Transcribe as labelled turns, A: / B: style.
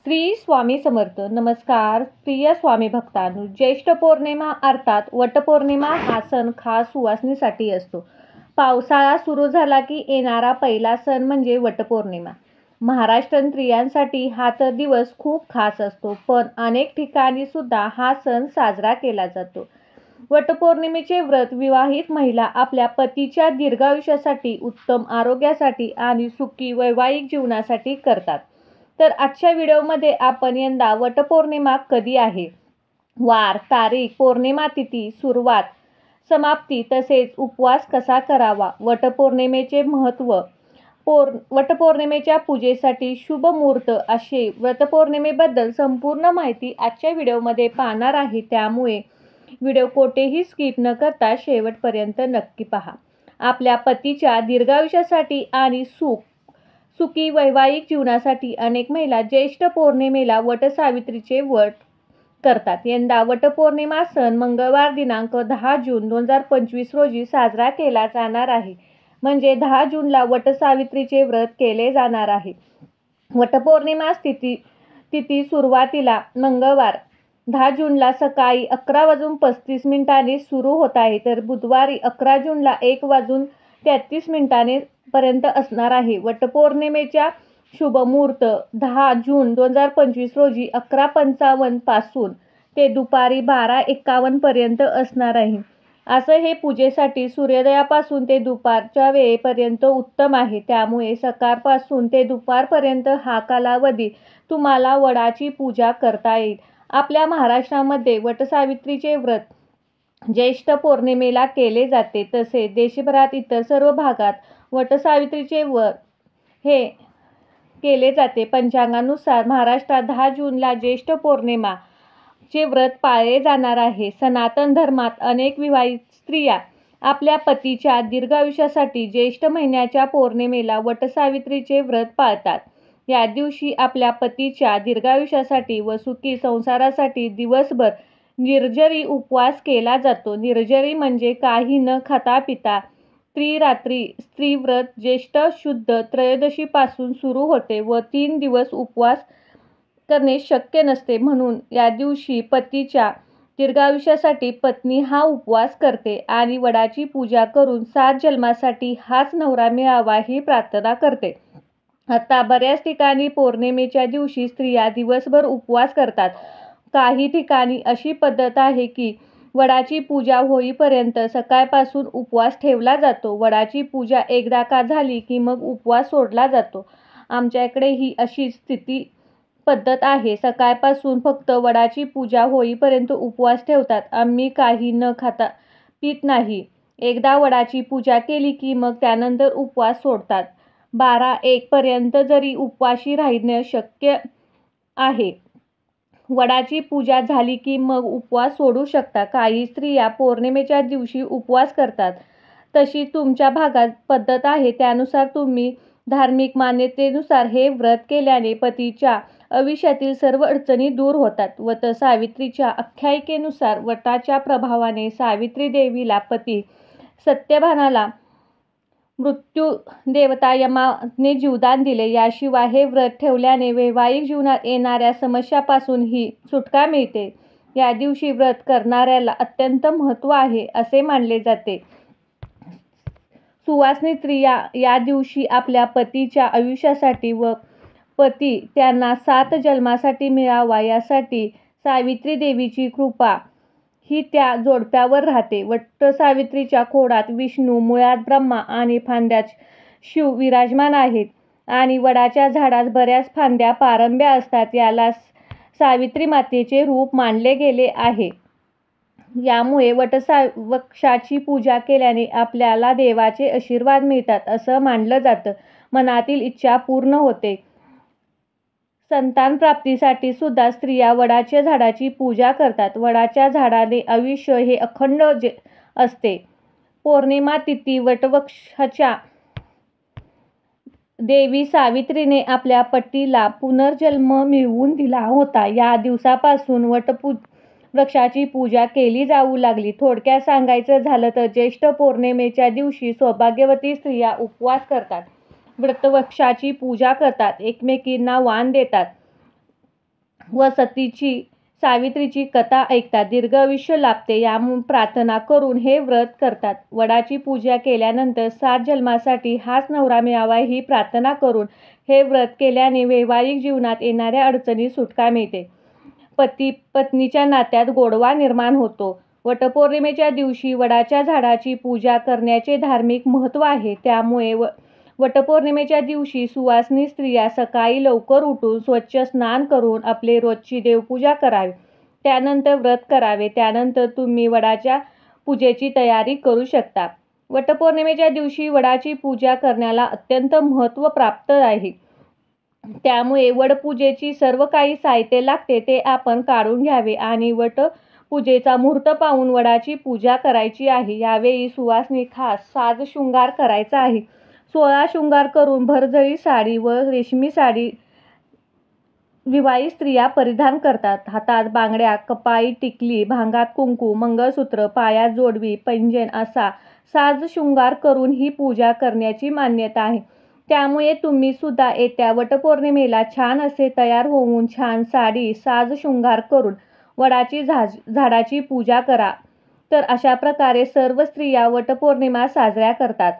A: श्री स्वामी समर्थ. नमस्कार प्रिय स्वामी भक्तांनो. ज्येष्ठ पौर्णिमा अर्थात वटपौर्णिमा हा सण खास सुवासिनीसाठी असतो. पावसाळा सुरू झाला की येणारा पहिला सण म्हणजे वटपौर्णिमा. महाराष्ट्रीयन स्त्रियांसाठी हा तर दिवस खूप खास असतो, पण अनेक ठिकाणी सुद्धा हा सण साजरा केला जातो. वटपौर्णिमेचे व्रत विवाहित महिला आपल्या पतीच्या दीर्घायुष्यासाठी, उत्तम आरोग्यासाठी आणि सुखी वैवाहिक जीवनासाठी करतात. तर आजच्या व्हिडिओमध्ये आपण यंदा वटपौर्णिमा कधी आहे, वार, तारीख, पौर्णिमा तिथी, सुरुवात, समाप्ती तसेच उपवास कसा करावा, वटपौर्णिमेचे महत्त्व, वटपौर्णिमेच्या पूजेसाठी शुभ मुहूर्त असे वटपौर्णिमेबद्दल संपूर्ण माहिती आजच्या व्हिडिओमध्ये पाहणार आहे. त्यामुळे व्हिडिओ कोठेही स्किप न करता शेवटपर्यंत नक्की पहा. आपल्या पतीच्या दीर्घायुष्यासाठी आणि सुखी वैवाहिक जीवनासाठी अनेक महिला ज्येष्ठ पौर्णिमेला वटसावित्रीचे व्रत करतात. यंदा वटपौर्णिमा सण मंगळवार दिनांक 10 जून 2025 रोजी साजरा केला जाणार आहे. म्हणजे 10 जूनला वटसावित्रीचे व्रत केले जाणार आहे. वटपौर्णिमा तिथी सुरुवातीला मंगळवार 10 जूनला सकाळी 11:35 सुरू होत आहे, तर बुधवारी 11 जूनला 1:33 पर्यंत असणार आहे. वटपौर्णिमेच्या शुभमुहूर्त 10 जून 2025 रोजी 11:55 पासून ते दुपारी 12:51 पर्यंत असणार आहे. असं हे पूजेसाठी सूर्योदयापासून ते दुपारच्या वेळेपर्यंत उत्तम आहे. त्यामुळे सकाळपासून ते दुपारपर्यंत हा कालावधी तुम्हाला वडाची पूजा करता येईल. आपल्या महाराष्ट्रामध्ये वटसावित्रीचे व्रत ज्येष्ठ पौर्णिमेला केले जाते. तसेच देशभरात इतर सर्व भागात वटसावित्रीचे व्रत हे केले जाते. पंचांगानुसार महाराष्ट्रात 10 जूनला ज्येष्ठ पौर्णिमा चे व्रत पाळले जाणार आहे. सनातन धर्मात अनेक विवाहित स्त्रिया आपल्या पतीच्या दीर्घायुष्यासाठी ज्येष्ठ महिन्याच्या पौर्णिमेला वटसावित्रीचे व्रत पाळतात. या दिवशी आपल्या पतीच्या दीर्घायुष्यासाठी व सुखी संसारासाठी दिवसभर निर्जरी उपवास केला जातो. निर्जरी म्हणजे काही न खाता पिता त्रिरात्री स्त्रीव्रत ज्येष्ठ शुद्ध त्रयोदशीपासून सुरू होते व 3 दिवस उपवास करणे शक्य नसते. म्हणून या दिवशी पतीच्या दीर्घायुष्यासाठी पत्नी हा उपवास करते आणि वडाची पूजा करून 7 जन्मासाठी हाच नवरा मिळावा ही प्रार्थना करते. आता बऱ्याच ठिकाणी पौर्णिमेच्या दिवशी स्त्रिया दिवसभर उपवास करतात. काही ठिकाणी अशी पद्धत आहे की वडाची पूजा होईपर्यंत सकाळपासून उपवास ठेवला जातो. वडाची पूजा एकदा का झाली की मग उपवास सोडला जातो. आमच्याकडे ही अशीच पद्धत आहे. सकाळपासून फक्त वडाची पूजा होईपर्यंत उपवास ठेवतात. आम्ही काही न खाता पित नाही. एकदा वडाची पूजा केली की मग त्यानंतर उपवास सोडतात. 12-1 पर्यंत जरी उपवाशी राहणे शक्य आहे. वडाची पूजा झाली की मग उपवास सोडू शकता. काही स्त्रिया पौर्णिमेच्या दिवशी उपवास करतात. तशी तुमच्या भागात पद्धत आहे त्यानुसार तुम्ही धार्मिक मान्यतेनुसार हे व्रत केल्याने पतीच्या आयुष्यातील सर्व अडचणी दूर होतात. वटसावित्रीच्या आख्यायिकेनुसार वटाच्या प्रभावाने सावित्री देवीला पती सत्यभामाला मृत्यू देवता यमाने जीवदान दिले. याशिवाय हे व्रत ठेवल्याने वैवाहिक जीवनात येणाऱ्या समस्यापासून ही सुटका मिळते. या दिवशी व्रत करणाऱ्याला अत्यंत महत्त्व आहे असे मानले जाते. सुवासिनी स्त्रिया या दिवशी आपल्या पतीच्या आयुष्यासाठी व पती त्यांना 7 जन्मासाठी मिळावा यासाठी सावित्री देवीची कृपा ही त्या जोडप्यावर राहते. वटसावित्रीच्या खोडात विष्णू, मुळात ब्रह्मा आणि फांद्यात शिव विराजमान आहेत आणि वडाच्या झाडास बऱ्याच फांद्या पारंब्या असतात. याला सावित्री मातेचे रूप मानले गेले आहे. यामुळे वृक्षाची पूजा केल्याने आपल्याला देवाचे आशीर्वाद मिळतात असं मानलं जातं. मनातील इच्छा पूर्ण होते. संतान प्राप्तीसाठी सुद्धा स्त्रिया वडाच्या झाडाची पूजा करतात. वडाच्या झाडाने आयुष्य हे अखंड असते. पौर्णिमा तिथी वटवृक्षाच्या देवी सावित्रीने आपल्या पतीला पुनर्जन्म मिळवून दिला होता. या दिवसापासून वृक्षाची पूजा केली जाऊ लागली. थोडक्यात सांगायचं झालं तर ज्येष्ठ पौर्णिमेच्या दिवशी सौभाग्यवती स्त्रिया उपवास करतात, वटवृक्षाची पूजा करतात, एकमेकींना वाण देतात, व सावित्रीची कथा ऐकतात. दीर्घ आयुष्य लाभते या प्रार्थना करून हे व्रत करतात. वडाची पूजा केल्यानंतर 7 जन्मासाठी हाच नवरा मिळावा ही प्रार्थना करून हे व्रत केल्याने वैवाहिक जीवनात येणाऱ्या अडचणी सुटका मिळते. पती पत्नीच्या नात्यात गोडवा निर्माण होतो. वटपौर्णिमेच्या दिवशी वडाच्या झाडाची पूजा करण्याचे धार्मिक महत्त्व आहे. त्यामुळे वटपौर्णिमेच्या दिवशी सुवासिनी स्त्रिया सकाळी लवकर उठून स्वच्छ स्नान करून आपली रोजची देवपूजा करावी. त्यानंतर व्रत करावे. त्यानंतर तुम्ही वडाच्या पूजेची तयारी करू शकता. वटपौर्णिमेच्या दिवशी वडाची पूजा करण्याला अत्यंत महत्त्व प्राप्त आहे. त्यामुळे वडपूजेची सर्व काही साहित्य लागते ते आपण काढून घ्यावे आणि वटपूजेचा मुहूर्त पाहून वडाची पूजा करायची आहे. यावेळी सुवासिनी खास साज शृंगार करायचा आहे. 16 शृंगार करून भरजरी साडी व रेशमी साडी विवाहित स्त्रिया परिधान करतात. हातात बांगड्या, कपाळी टिकली, भांगात कुंकू, मंगळसूत्र, पायात जोडवी, पैंजण असा साज शृंगार करून ही पूजा करण्याची मान्यता आहे. त्यामुळे तुम्ही सुद्धा येत्या वटपौर्णिमेला छान असे तयार होऊन छान साडी साज शृंगार करून वडाची झाडाची पूजा करा. तर अशा प्रकारे सर्व स्त्रिया वटपौर्णिमा साजऱ्या करतात.